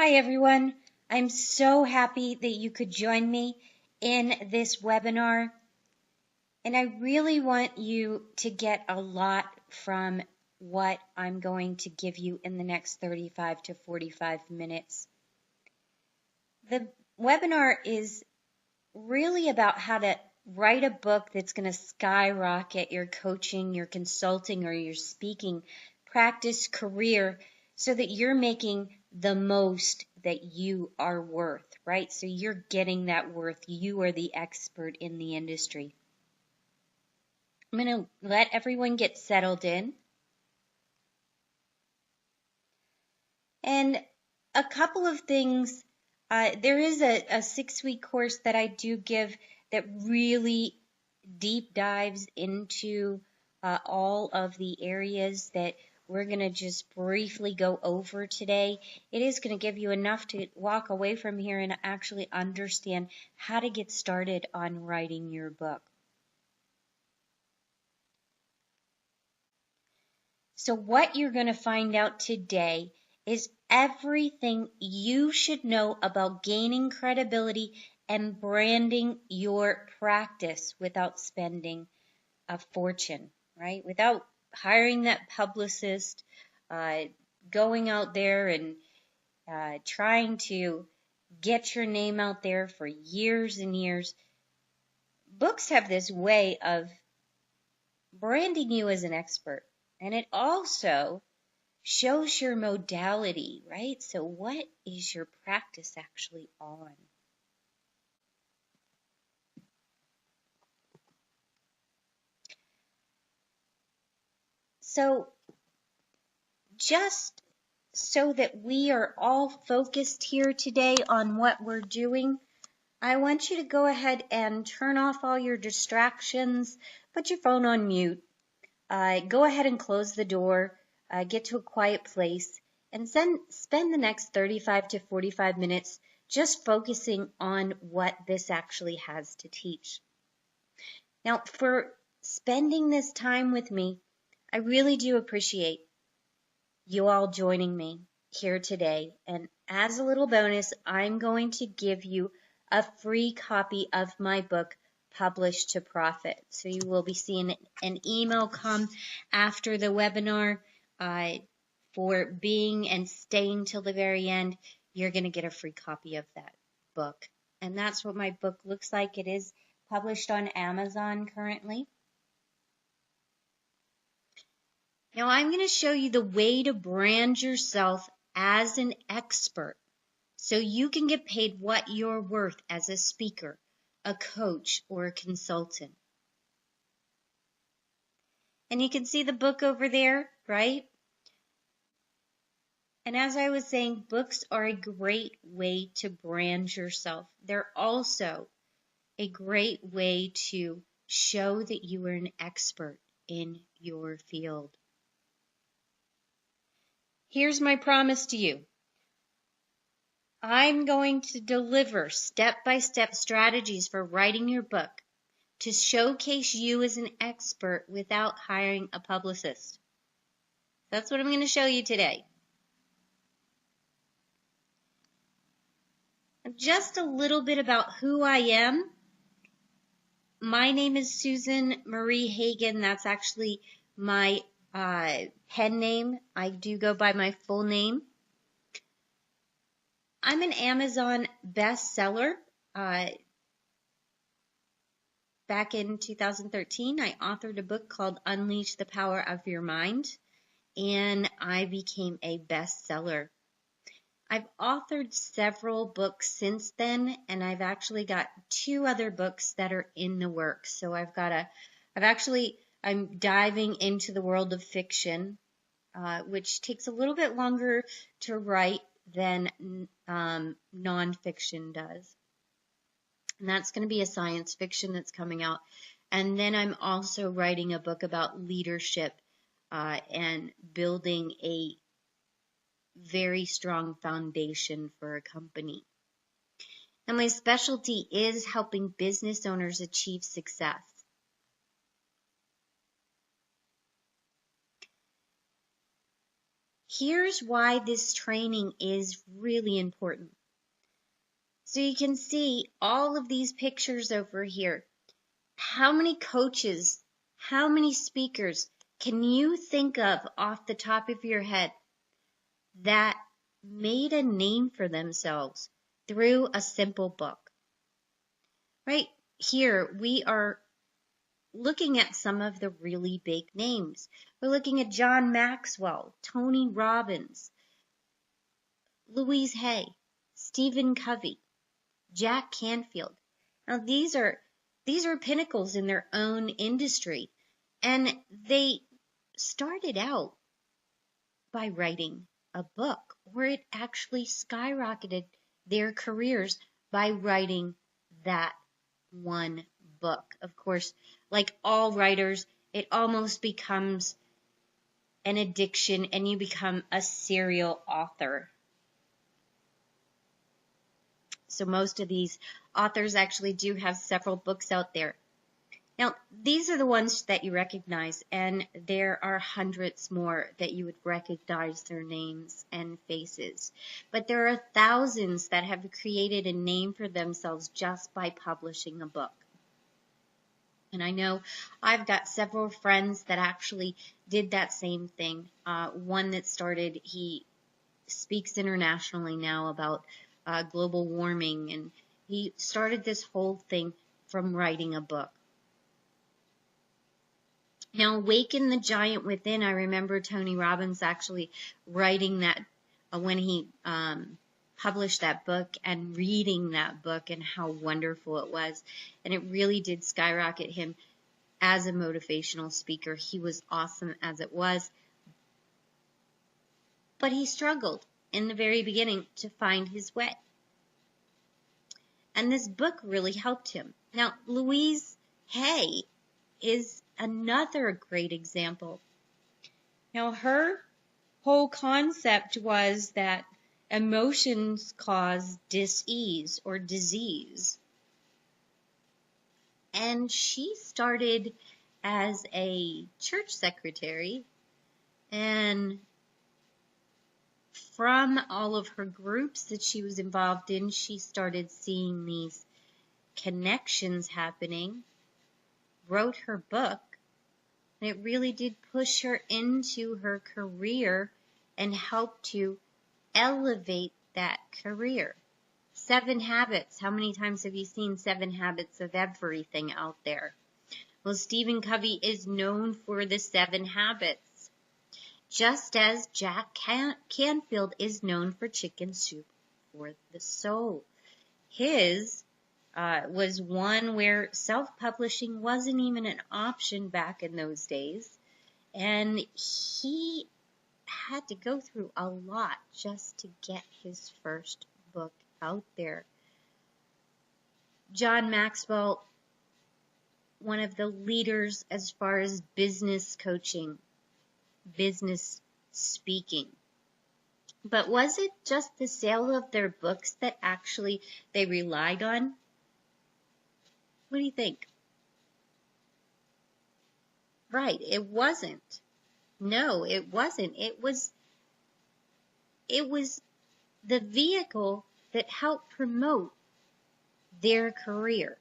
Hi everyone. I'm so happy that you could join me in this webinar. And I really want you to get a lot from what I'm going to give you in the next 35 to 45 minutes. The webinar is really about how to write a book that's going to skyrocket your coaching, your consulting, or your speaking practice career so that you're making the most that you are worth, right? So you're getting that worth. You are the expert in the industry. I'm going to let everyone get settled in. And a couple of things. There is a 6-week course that I do give that really deep dives into all of the areas that we're going to just briefly go over today. It is going to give you enough to walk away from here and actually understand how to get started on writing your book. So what you're going to find out today is everything you should know about gaining credibility and branding your practice without spending a fortune, right? Without hiring that publicist, going out there and trying to get your name out there for years and years. Books have this way of branding you as an expert, and it also shows your modality, right? So what is your practice actually on? So just so that we are all focused here today on what we're doing, I want you to go ahead and turn off all your distractions, put your phone on mute, go ahead and close the door, get to a quiet place, and then spend the next 35 to 45 minutes just focusing on what this actually has to teach. Now, for spending this time with me, I really do appreciate you all joining me here today. And as a little bonus, I'm going to give you a free copy of my book, Publish to Profit. So you will be seeing an email come after the webinar for being and staying till the very end. You're going to get a free copy of that book. And that's what my book looks like. It is published on Amazon currently. Now I'm going to show you the way to brand yourself as an expert so you can get paid what you're worth as a speaker, a coach, or a consultant. And you can see the book over there, right? And as I was saying, books are a great way to brand yourself. They're also a great way to show that you are an expert in your field. Here's my promise to you. I'm going to deliver step-by-step strategies for writing your book to showcase you as an expert without hiring a publicist. That's what I'm going to show you today. Just a little bit about who I am. My name is Susan Marie Hagen. That's actually my pen name. I do go by my full name. I'm an Amazon bestseller. Back in 2013, I authored a book called Unleash the Power of Your Mind, and I became a bestseller. I've authored several books since then, and I've actually got 2 other books that are in the works. So I'm diving into the world of fiction, which takes a little bit longer to write than nonfiction does. And that's going to be a science fiction that's coming out. And then I'm also writing a book about leadership and building a very strong foundation for a company. And my specialty is helping business owners achieve success. Here's why this training is really important. So you can see all of these pictures over here. How many coaches, how many speakers can you think of off the top of your head that made a name for themselves through a simple book? Right here, we are looking at some of the really big names. We're looking at John Maxwell, Tony Robbins, Louise Hay, Stephen Covey, Jack Canfield. Now these are pinnacles in their own industry, and they started out by writing a book, or it actually skyrocketed their careers by writing that one book. Of course, like all writers, it almost becomes an addiction and you become a serial author. So most of these authors actually do have several books out there. Now, these are the ones that you recognize, and there are hundreds more that you would recognize their names and faces. But there are thousands that have created a name for themselves just by publishing a book. And I know I've got several friends that actually did that same thing. One that started, he speaks internationally now about global warming, and he started this whole thing from writing a book. Now, Awaken the Giant Within, I remember Tony Robbins actually writing that when he published that book and reading that book and how wonderful it was. And it really did skyrocket him as a motivational speaker. He was awesome as it was. But he struggled in the very beginning to find his way. And this book really helped him. Now, Louise Hay is another great example. Now, her whole concept was that emotions cause dis-ease or disease. And she started as a church secretary, and from all of her groups that she was involved in, she started seeing these connections happening, wrote her book, and it really did push her into her career and help to elevate that career. 7 Habits. How many times have you seen 7 Habits of everything out there? Well, Stephen Covey is known for the 7 Habits, just as Jack Canfield is known for Chicken Soup for the Soul. His was one where self-publishing wasn't even an option back in those days, and he had to go through a lot just to get his first book out there. John Maxwell, one of the leaders as far as business coaching, business speaking. But was it just the sale of their books that actually they relied on? What do you think? Right, it wasn't. No, it wasn't. It was the vehicle that helped promote their career.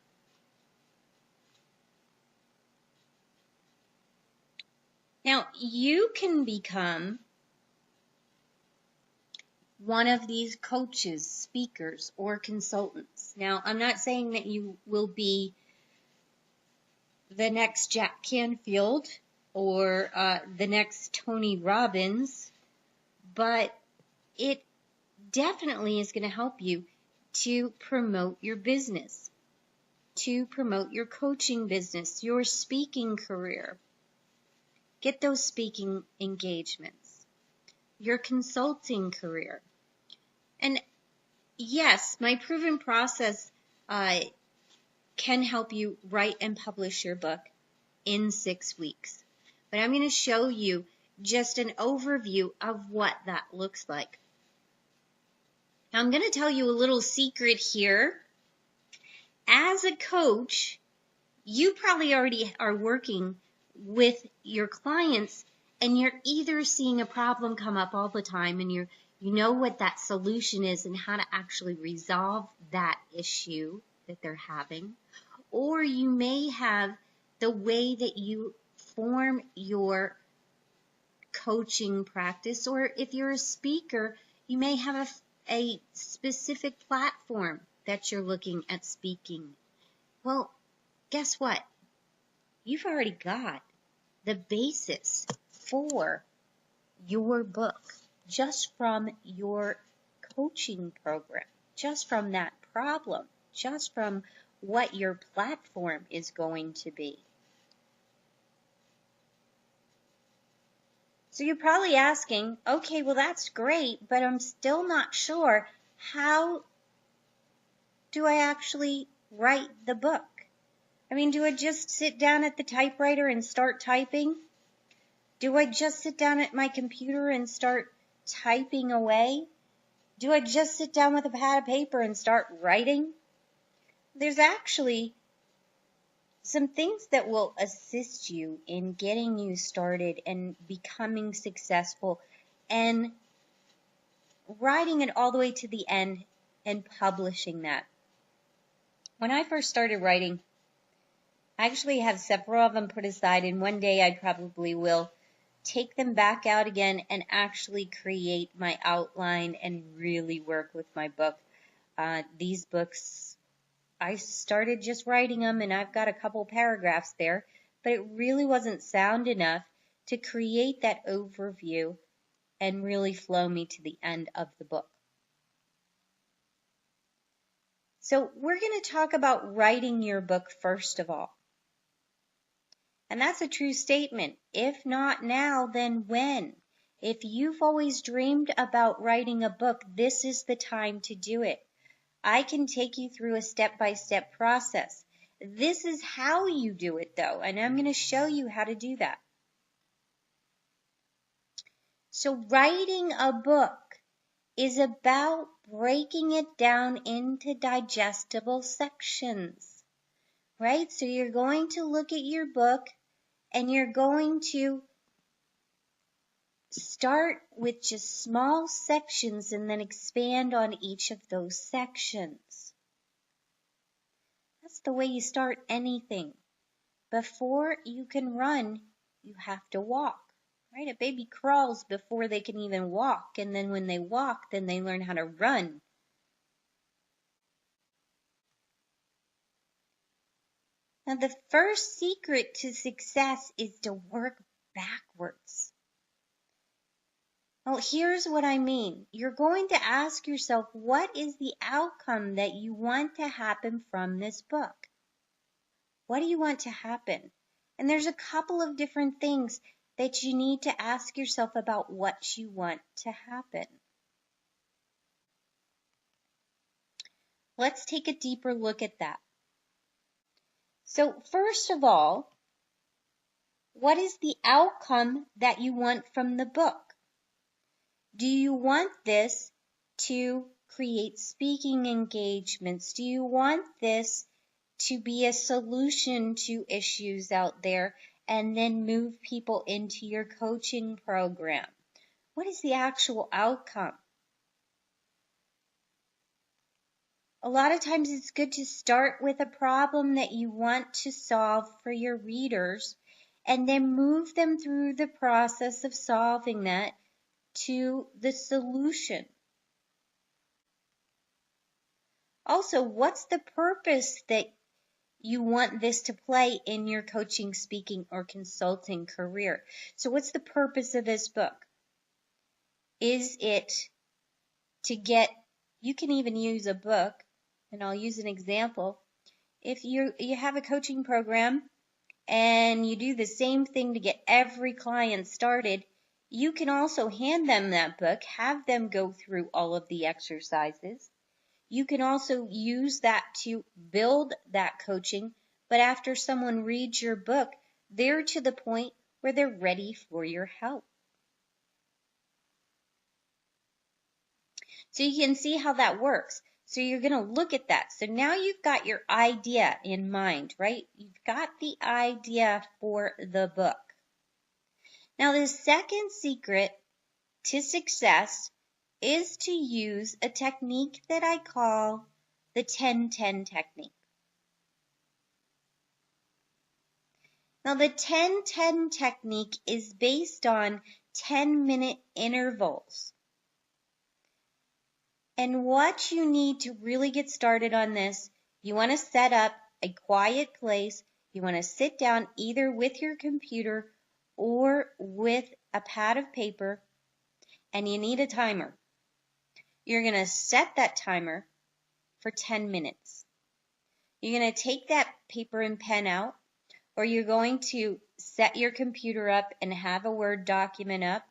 Now, you can become one of these coaches, speakers, or consultants. Now, I'm not saying that you will be the next Jack Canfield or the next Tony Robbins, but it definitely is going to help you to promote your business, to promote your coaching business, your speaking career. Get those speaking engagements, your consulting career. And yes, my proven process can help you write and publish your book in 6 weeks. But I'm going to show you just an overview of what that looks like. Now, I'm going to tell you a little secret here. As a coach, you probably already are working with your clients and you're either seeing a problem come up all the time and you know what that solution is and how to actually resolve that issue that they're having, or you may have the way that you form your coaching practice, or if you're a speaker, you may have a specific platform that you're looking at speaking. Well, guess what? You've already got the basis for your book just from your coaching program, just from that problem, just from what your platform is going to be. So you're probably asking, okay, well that's great, but I'm still not sure, how do I actually write the book? I mean, do I just sit down at the typewriter and start typing? Do I just sit down at my computer and start typing away? Do I just sit down with a pad of paper and start writing? There's actually some things that will assist you in getting you started and becoming successful and writing it all the way to the end and publishing that. When I first started writing, I actually have several of them put aside, and one day I probably will take them back out again and actually create my outline and really work with my book. These books, I started just writing them and I've got a couple paragraphs there, but it really wasn't sound enough to create that overview and really flow me to the end of the book. So we're going to talk about writing your book first of all. And that's a true statement. If not now, then when? If you've always dreamed about writing a book, this is the time to do it. I can take you through a step-by-step process. This is how you do it, though, and I'm going to show you how to do that. So writing a book is about breaking it down into digestible sections, right? So you're going to look at your book and you're going to start with just small sections and then expand on each of those sections. That's the way you start anything. Before you can run, you have to walk, right? A baby crawls before they can even walk, and then when they walk, then they learn how to run. Now, the first secret to success is to work backwards. Well, here's what I mean. You're going to ask yourself, what is the outcome that you want to happen from this book? What do you want to happen? And there's a couple of different things that you need to ask yourself about what you want to happen. Let's take a deeper look at that. So first of all, what is the outcome that you want from the book? Do you want this to create speaking engagements? Do you want this to be a solution to issues out there and then move people into your coaching program? What is the actual outcome? A lot of times it's good to start with a problem that you want to solve for your readers and then move them through the process of solving that to the solution. Also, what's the purpose that you want this to play in your coaching, speaking, or consulting career? So what's the purpose of this book? Is it to get, you can even use a book, and I'll use an example. If you have a coaching program and you do the same thing to get every client started, you can also hand them that book, have them go through all of the exercises. You can also use that to build that coaching, but after someone reads your book, they're to the point where they're ready for your help. So you can see how that works. So you're going to look at that. So now you've got your idea in mind, right? You've got the idea for the book. Now, the second secret to success is to use a technique that I call the 10-10 technique. Now, the 10-10 technique is based on 10-minute intervals. And what you need to really get started on this, you want to set up a quiet place. You want to sit down either with your computer or with a pad of paper, and you need a timer. You're going to set that timer for 10 minutes. You're going to take that paper and pen out, or you're going to set your computer up and have a Word document up.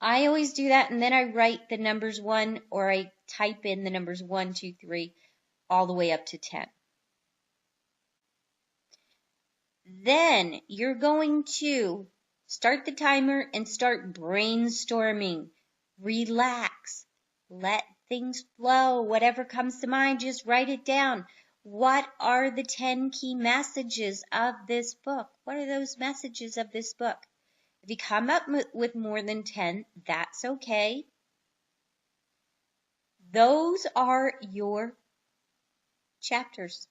I always do that, and then I write the numbers 1, or I type in the numbers 1, 2, 3, all the way up to 10. Then you're going to start the timer and start brainstorming. Relax. Let things flow. Whatever comes to mind, just write it down. What are the 10 key messages of this book? What are those messages of this book? If you come up with more than 10, that's okay. Those are your chapters.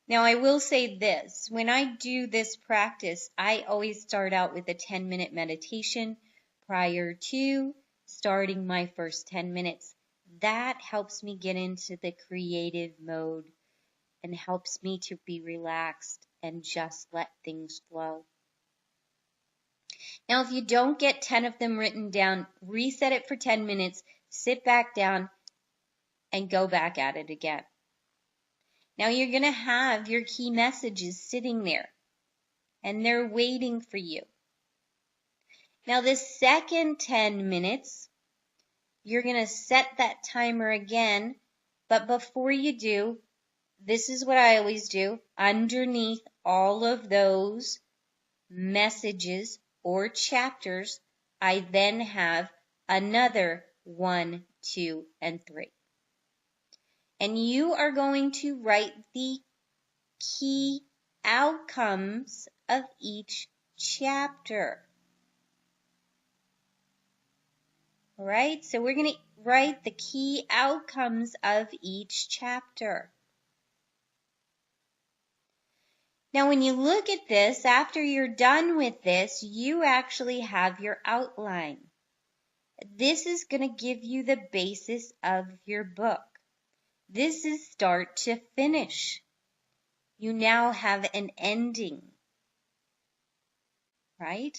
Now, I will say this. When I do this practice, I always start out with a 10-minute meditation prior to starting my first 10 minutes. That helps me get into the creative mode and helps me to be relaxed and just let things flow. Now, if you don't get 10 of them written down, reset it for 10 minutes, sit back down, and go back at it again. Now, you're going to have your key messages sitting there, and they're waiting for you. Now, the second 10 minutes, you're going to set that timer again, but before you do, this is what I always do. Underneath all of those messages or chapters, I then have another 1, 2, and 3. And you are going to write the key outcomes of each chapter. All right, so we're going to write the key outcomes of each chapter. Now, when you look at this, after you're done with this, you actually have your outline. This is going to give you the basis of your book. This is start to finish. You now have an ending, right?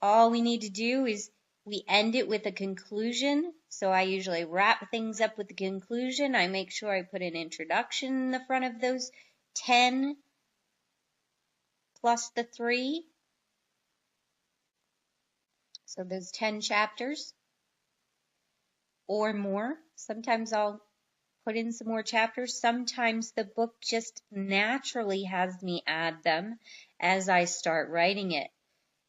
All we need to do is we end it with a conclusion. So I usually wrap things up with the conclusion. I make sure I put an introduction in the front of those 10 plus the 3. So those 10 chapters or more. Sometimes I'll put in some more chapters. Sometimes the book just naturally has me add them as I start writing it.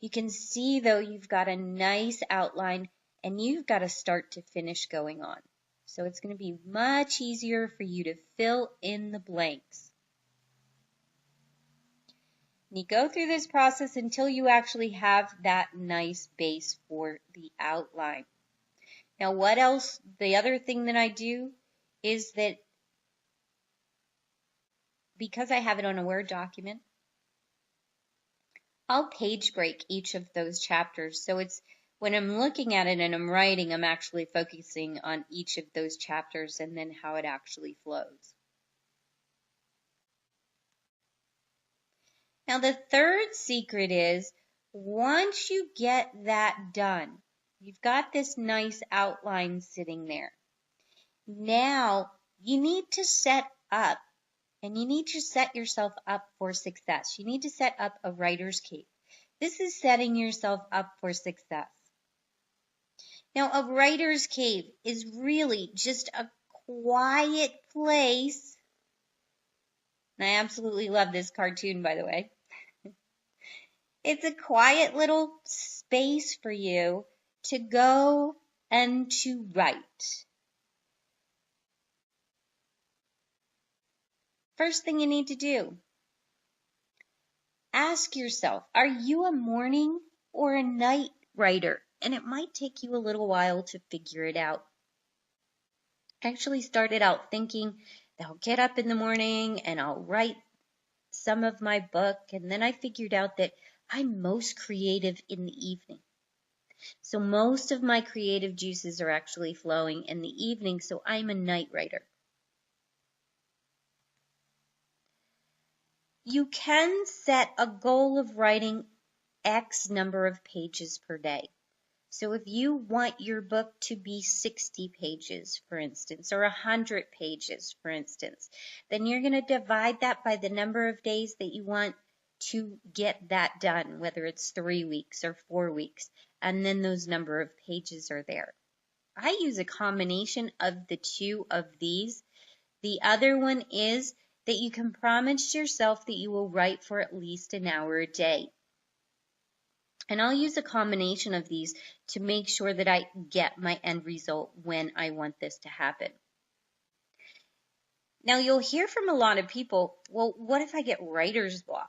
You can see, though, you've got a nice outline and you've got a start to finish going on. So it's going to be much easier for you to fill in the blanks. And you go through this process until you actually have that nice base for the outline. Now, what else? The other thing that I do is that because I have it on a Word document, I'll page break each of those chapters. So it's when I'm looking at it and I'm writing, I'm actually focusing on each of those chapters and then how it actually flows. Now, the third secret is once you get that done, you've got this nice outline sitting there. Now, you need to set up, and you need to set yourself up for success. You need to set up a writer's cave. This is setting yourself up for success. Now, a writer's cave is really just a quiet place. And I absolutely love this cartoon, by the way. It's a quiet little space for you to go and to write. First thing you need to do, Ask yourself, are you a morning or a night writer? And it might take you a little while to figure it out. I actually started out thinking that I'll get up in the morning and I'll write some of my book, and then I figured out that I'm most creative in the evening. So most of my creative juices are actually flowing in the evening, so I'm a night writer. You can set a goal of writing X number of pages per day. So if you want your book to be 60 pages, for instance, or 100 pages, for instance, then you're going to divide that by the number of days that you want to get that done, whether it's 3 weeks or 4 weeks, and then those number of pages are there. I use a combination of the two of these. The other one is that you can promise yourself that you will write for at least an hour a day. And I'll use a combination of these to make sure that I get my end result when I want this to happen. Now you'll hear from a lot of people, well, what if I get writer's block?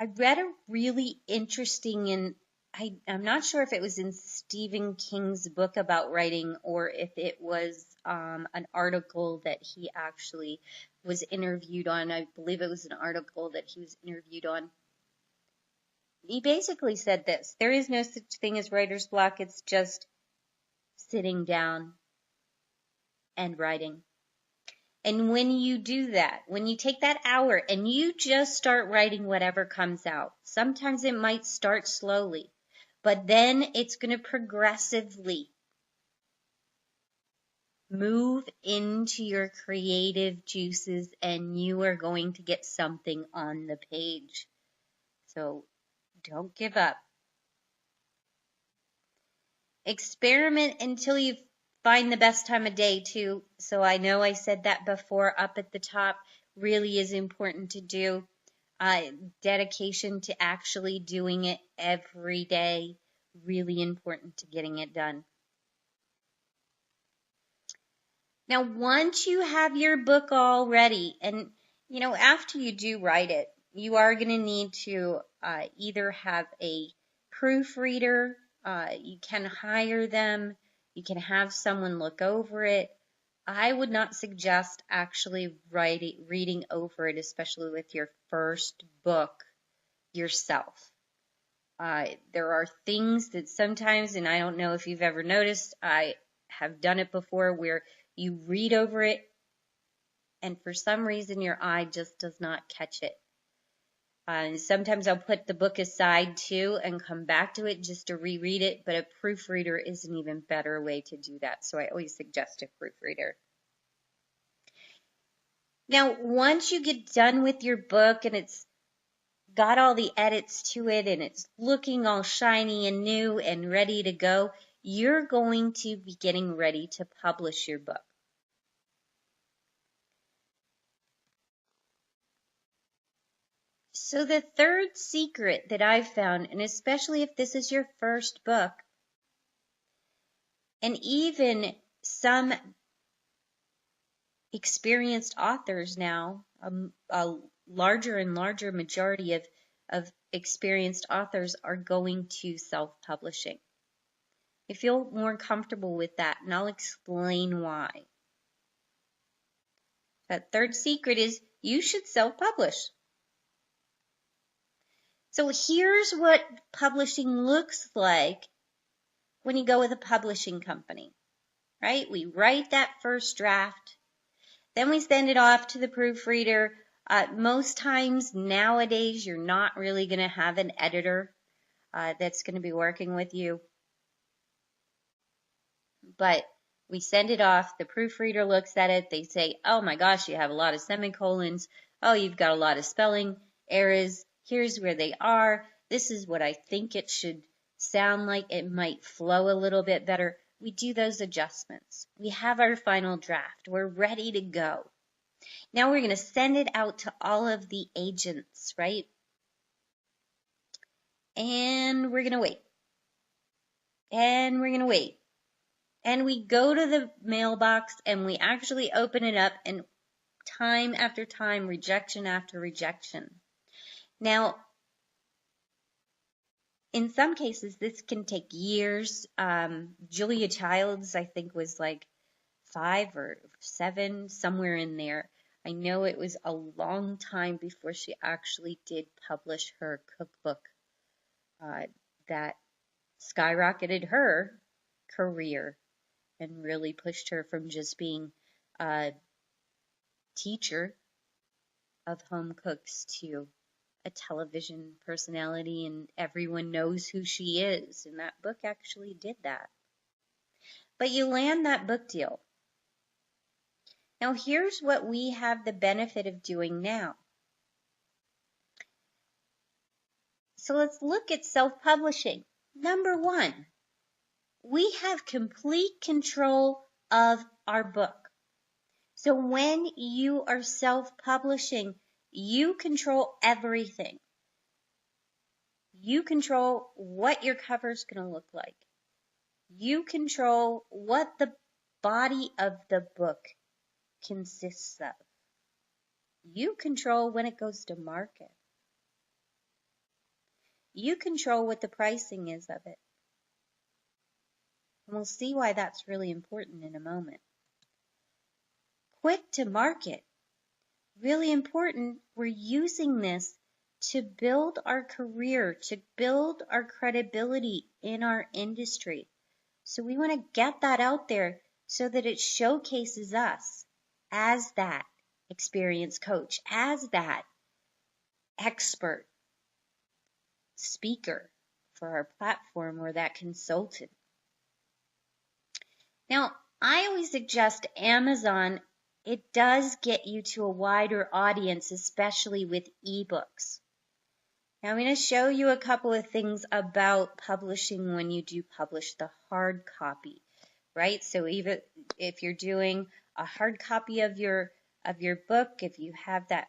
I read a really interesting, I'm not sure if it was in Stephen King's book about writing or if it was an article that he actually was interviewed on. I believe it was an article that he was interviewed on. He basically said this: there is no such thing as writer's block. It's just sitting down and writing. And when you do that, when you take that hour and you just start writing whatever comes out, sometimes it might start slowly, but then it's going to progressively move into your creative juices and you are going to get something on the page. So don't give up. Experiment until you find the best time of day too. So I know I said that before up at the top, really is important to do. Dedication to actually doing it every day, really important to getting it done. Now, once you have your book all ready, and after you do write it, you are going to need to either have a proofreader. You can hire them. You can have someone look over it. I would not suggest actually reading over it, especially with your first book yourself. There are things that sometimes, and I don't know if you've ever noticed, I have done it before, where you read over it and for some reason your eye just does not catch it. Sometimes I'll put the book aside too and come back to it just to reread it, but a proofreader is an even better way to do that. So I always suggest a proofreader. Now, once you get done with your book and it's got all the edits to it and it's looking all shiny and new and ready to go, you're going to be getting ready to publish your book. So the third secret that I've found, and especially if this is your first book, and even some experienced authors now, a larger and larger majority of experienced authors are going to self-publishing. I feel more comfortable with that, and I'll explain why. That third secret is you should self-publish. So here's what publishing looks like when you go with a publishing company, right? We write that first draft, then we send it off to the proofreader. Most times nowadays, you're not really going to have an editor that's going to be working with you. But we send it off, the proofreader looks at it, they say, oh my gosh, you have a lot of semicolons, oh, you've got a lot of spelling errors, here's where they are, this is what I think it should sound like, it might flow a little bit better. We do those adjustments. We have our final draft, we're ready to go. Now we're going to send it out to all of the agents, right? And we're going to wait. And we're going to wait. And we go to the mailbox and we actually open it up and time after time, rejection after rejection. Now, in some cases, this can take years. Julia Childs, I think, was like 5 or 7, somewhere in there. I know it was a long time before she actually did publish her cookbook that skyrocketed her career and really pushed her from just being a teacher of home cooks to a television personality, and everyone knows who she is. And that book actually did that. But you land that book deal. Now here's what we have the benefit of doing now. So let's look at self-publishing. Number 1, we have complete control of our book. So when you are self-publishing, you control everything. You control what your cover is going to look like. You control what the body of the book consists of. You control when it goes to market. You control what the pricing is of it. And we'll see why that's really important in a moment. Quick to market. Really important. We're using this to build our career, to build our credibility in our industry. So we want to get that out there so that it showcases us as that experienced coach, as that expert speaker for our platform or that consultant. Now, I always suggest Amazon. It does get you to a wider audience, especially with ebooks. Now, I'm going to show you a couple of things about publishing when you do publish the hard copy, right? So even if you're doing a hard copy of your book, if you have that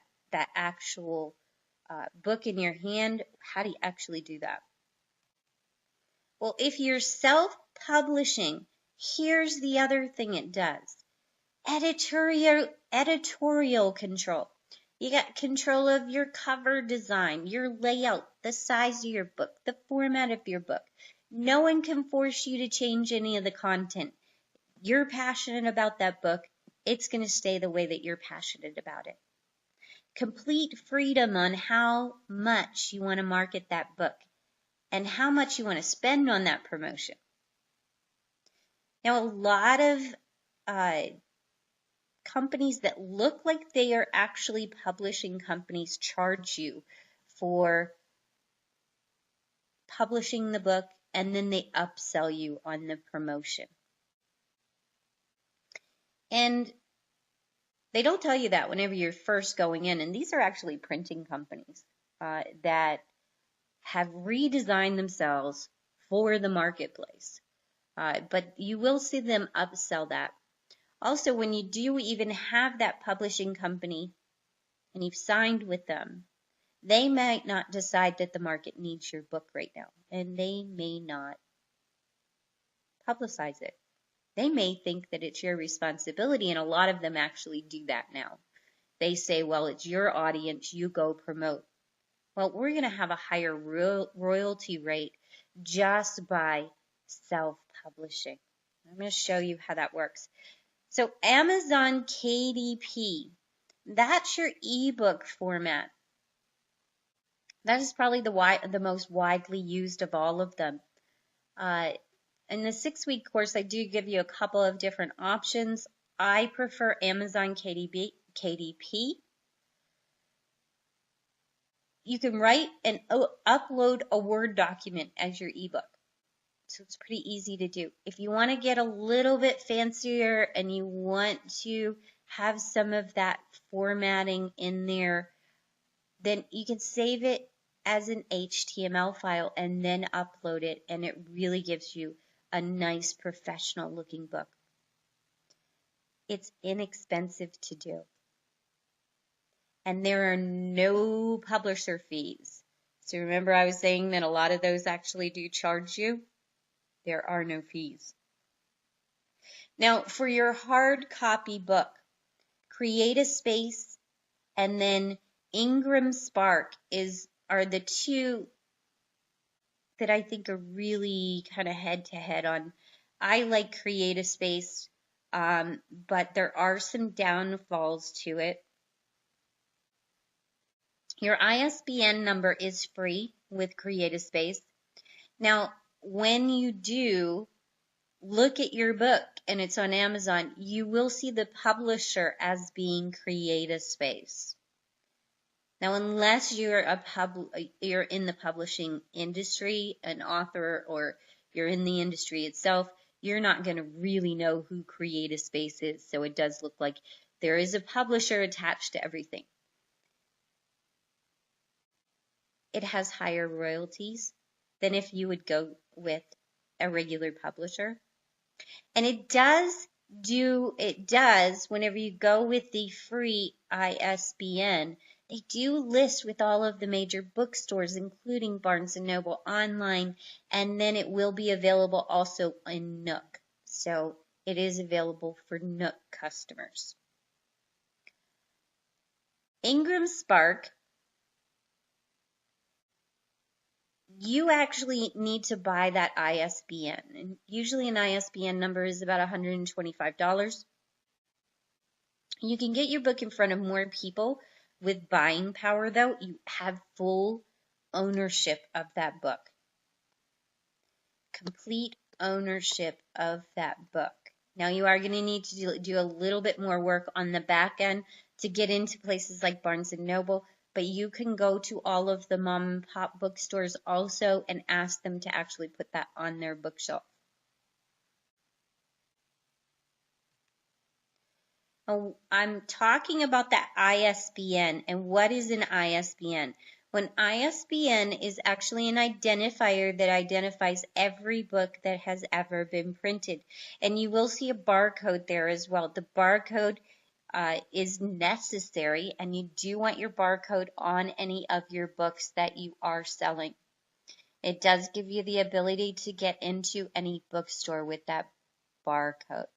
actual book in your hand, how do you actually do that? Well, if you're self-publishing, here's the other thing it does. Editorial control. You got control of your cover design, your layout, the size of your book, the format of your book. No one can force you to change any of the content. You're passionate about that book. It's going to stay the way that you're passionate about it. Complete freedom on how much you want to market that book and how much you want to spend on that promotion. Now, a lot of companies that look like they are actually publishing companies charge you for publishing the book, and then they upsell you on the promotion. And they don't tell you that whenever you're first going in. And these are actually printing companies that have redesigned themselves for the marketplace. But you will see them upsell that. Also, when you do even have that publishing company and you've signed with them, they might not decide that the market needs your book right now, and they may not publicize it. They may think that it's your responsibility, and a lot of them actually do that now. They say, well, it's your audience, you go promote. Well, we're going to have a higher royalty rate just by self-publishing. I'm going to show you how that works. So Amazon KDP, that's your ebook format. That is probably the most widely used of all of them. In the 6-week course, I do give you a couple of different options. I prefer Amazon KDP. You can write and upload a Word document as your ebook. So it's pretty easy to do. If you want to get a little bit fancier and you want to have some of that formatting in there, then you can save it as an HTML file and then upload it, and it really gives you a nice professional looking book. It's inexpensive to do. And there are no publisher fees. So remember I was saying that a lot of those actually do charge you? There are no fees. Now, for your hard copy book, CreateSpace and then Ingram Spark are the two that I think are really kind of head to head on. I like CreateSpace, but there are some downfalls to it. Your ISBN number is free with CreateSpace. Now, when you do look at your book and it's on Amazon, you will see the publisher as being CreateSpace. Now, unless you're you're in the publishing industry, an author, or you're in the industry itself, you're not going to really know who CreateSpace is. So it does look like there is a publisher attached to everything. It has higher royalties than if you would go with a regular publisher. And it does, whenever you go with the free ISBN, they do list with all of the major bookstores, including Barnes & Noble online, and then it will be available also in Nook. So it is available for Nook customers. Ingram Spark, you actually need to buy that ISBN. And usually an ISBN number is about $125. You can get your book in front of more people with buying power, though. You have full ownership of that book. Complete ownership of that book. Now, you are going to need to do a little bit more work on the back end to get into places like Barnes & Noble, but you can go to all of the mom and pop bookstores also and ask them to actually put that on their bookshelf. I'm talking about that ISBN. And what is an ISBN? When ISBN is actually an identifier that identifies every book that has ever been printed. And you will see a barcode there as well. The barcode is necessary, and you do want your barcode on any of your books that you are selling. It does give you the ability to get into any bookstore with that barcode.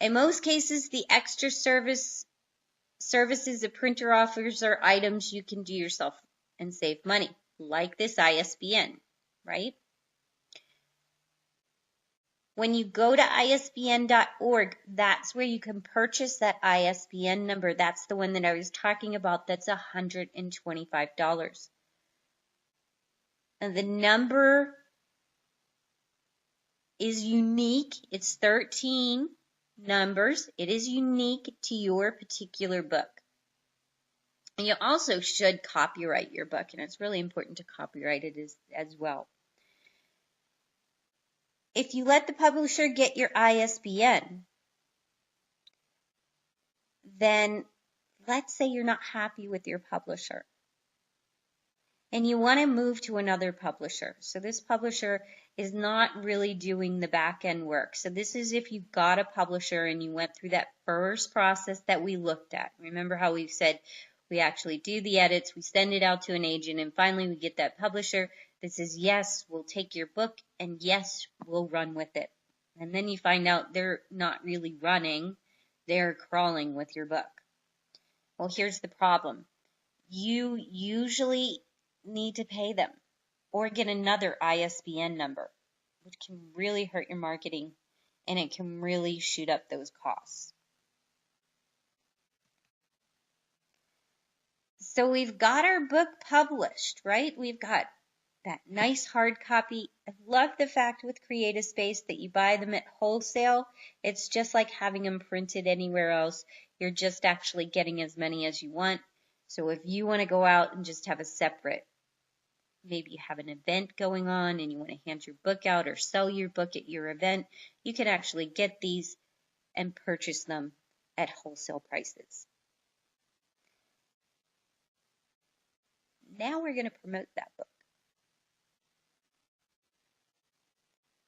In most cases, the extra services a printer offers are items you can do yourself and save money, like this ISBN, right? When you go to isbn.org, that's where you can purchase that ISBN number. That's the one that I was talking about. That's $125. And the number is unique. It's 13 numbers. It is unique to your particular book. And you also should copyright your book, and it's really important to copyright it as well. If you let the publisher get your ISBN, then let's say you're not happy with your publisher and you want to move to another publisher. So this publisher is not really doing the back end work. So this is if you've got a publisher and you went through that first process that we looked at. Remember how we said we actually do the edits, we send it out to an agent, and finally we get that publisher that says, yes, we'll take your book, and yes, we'll run with it. And then you find out they're not really running, they're crawling with your book. Well, here's the problem. You usually need to pay them or get another ISBN number, which can really hurt your marketing, and it can really shoot up those costs. So we've got our book published, right? We've got that nice hard copy. I love the fact with CreateSpace that you buy them at wholesale. It's just like having them printed anywhere else. You're just actually getting as many as you want. So if you want to go out and just have a separate, maybe you have an event going on and you want to hand your book out or sell your book at your event, you can actually get these and purchase them at wholesale prices. Now we're going to promote that book.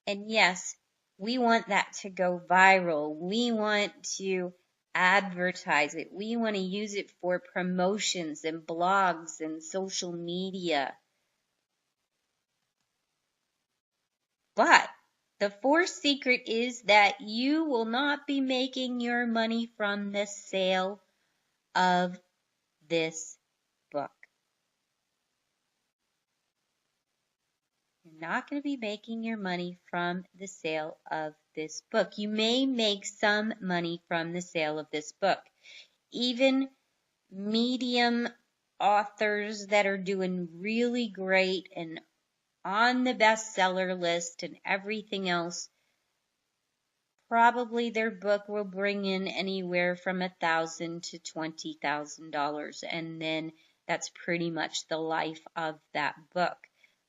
And yes, we want that to go viral. We want to advertise it. We want to use it for promotions and blogs and social media. But The fourth secret is that you will not be making your money from the sale of this book. You're not going to be making your money from the sale of this book. You may make some money from the sale of this book. Even medium authors that are doing really great and on the bestseller list and everything else, probably their book will bring in anywhere from $1,000 to $20,000, and then that's pretty much the life of that book.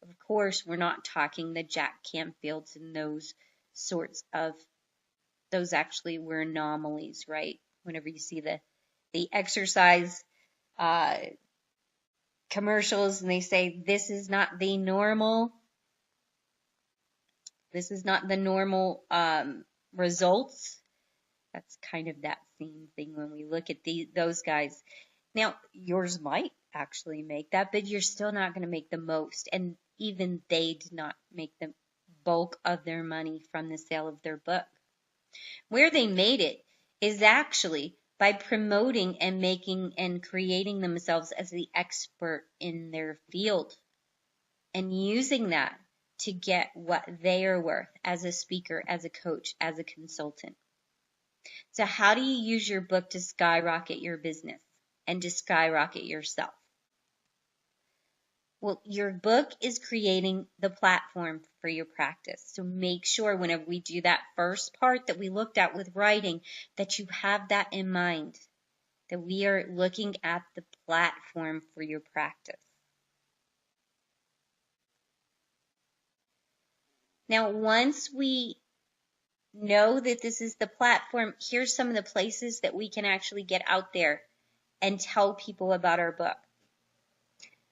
Of course, we're not talking the Jack Canfields and those sorts of, those actually were anomalies, right? Whenever you see the exercise commercials and they say, this is not the normal results. That's kind of that same thing when we look at those guys. Now, yours might actually make that, but you're still not going to make the most. And even they did not make the bulk of their money from the sale of their book. Where they made it is actually by promoting and making and creating themselves as the expert in their field and using that to get what they are worth as a speaker, as a coach, as a consultant. So how do you use your book to skyrocket your business and to skyrocket yourself? Well, your book is creating the platform for your practice. So make sure whenever we do that first part that we looked at with writing, that you have that in mind, that we are looking at the platform for your practice. Now, once we know that this is the platform, here's some of the places that we can actually get out there and tell people about our book.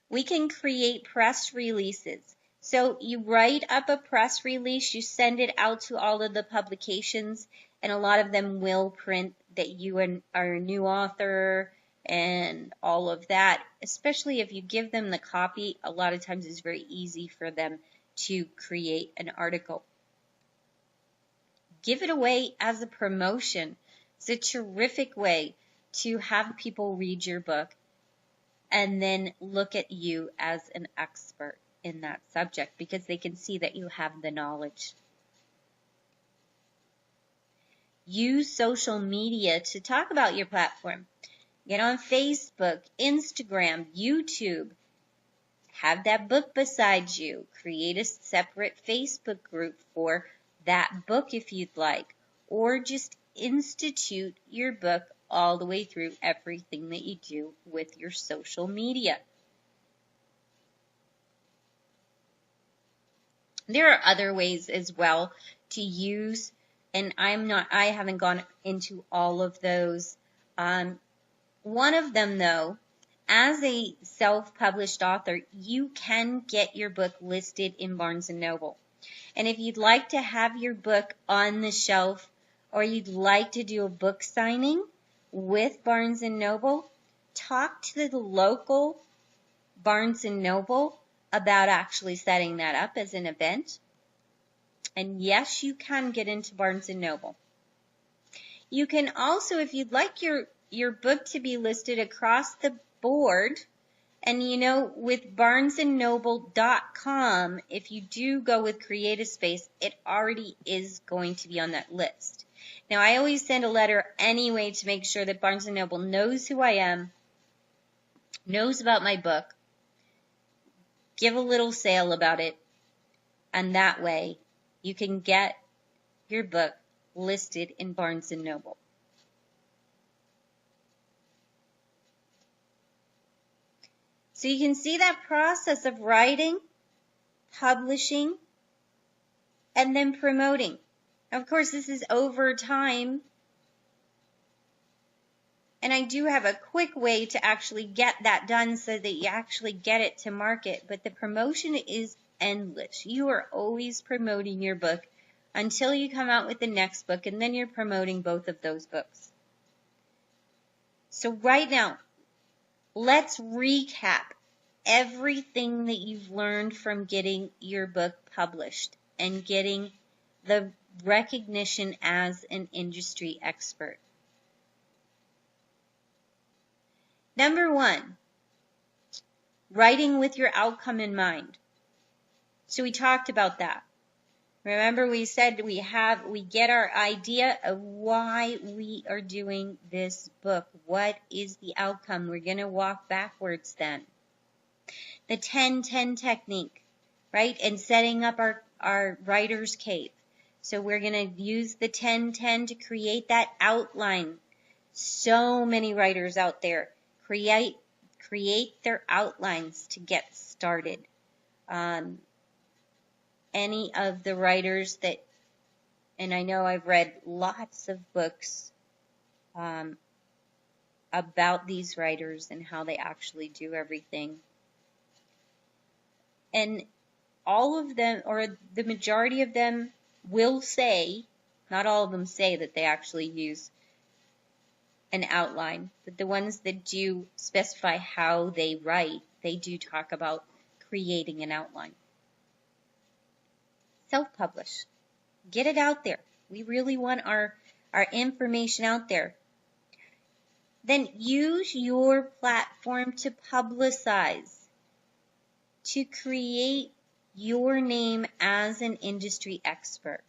We can create press releases. So you write up a press release, you send it out to all of the publications, and a lot of them will print that you are a new author and all of that. Especially if you give them the copy, a lot of times it's very easy for them to create an article. Give it away as a promotion. It's a terrific way to have people read your book and then look at you as an expert in that subject because they can see that you have the knowledge. Use social media to talk about your platform. Get on Facebook, Instagram, YouTube. Have that book beside you. Create a separate Facebook group for that book if you'd like. Or just institute your book all the way through everything that you do with your social media. There are other ways as well to use, and I haven't gone into all of those. One of them though, as a self-published author, you can get your book listed in Barnes & Noble. And if you'd like to have your book on the shelf or you'd like to do a book signing with Barnes & Noble, talk to the local Barnes & Noble about actually setting that up as an event. And yes, you can get into Barnes & Noble. You can also, if you'd like your book to be listed across the board, and you know, with barnesandnoble.com, if you do go with CreateSpace, it already is going to be on that list. Now, I always send a letter anyway to make sure that Barnes & Noble knows who I am, knows about my book, give a little sale about it, and that way you can get your book listed in Barnes & Noble. So you can see that process of writing, publishing, and then promoting. Of course, this is over time. And I do have a quick way to actually get that done so that you actually get it to market. But the promotion is endless. You are always promoting your book until you come out with the next book, and then you're promoting both of those books. So right now, let's recap everything that you've learned from getting your book published and getting the recognition as an industry expert. Number 1, writing with your outcome in mind. So we talked about that. Remember, we said we get our idea of why we are doing this book. What is the outcome? We're going to walk backwards then. The 10-10 technique, right? And setting up our writer's cave. So we're going to use the 10-10 to create that outline. So many writers out there create their outlines to get started. Any of the writers that, and I know I've read lots of books about these writers and how they actually do everything. And all of them, or the majority of them, will say, not all of them say that they actually use an outline, but the ones that do specify how they write, they do talk about creating an outline. Self-publish. Get it out there. We really want our information out there. Then use your platform to publicize, to create your name as an industry expert.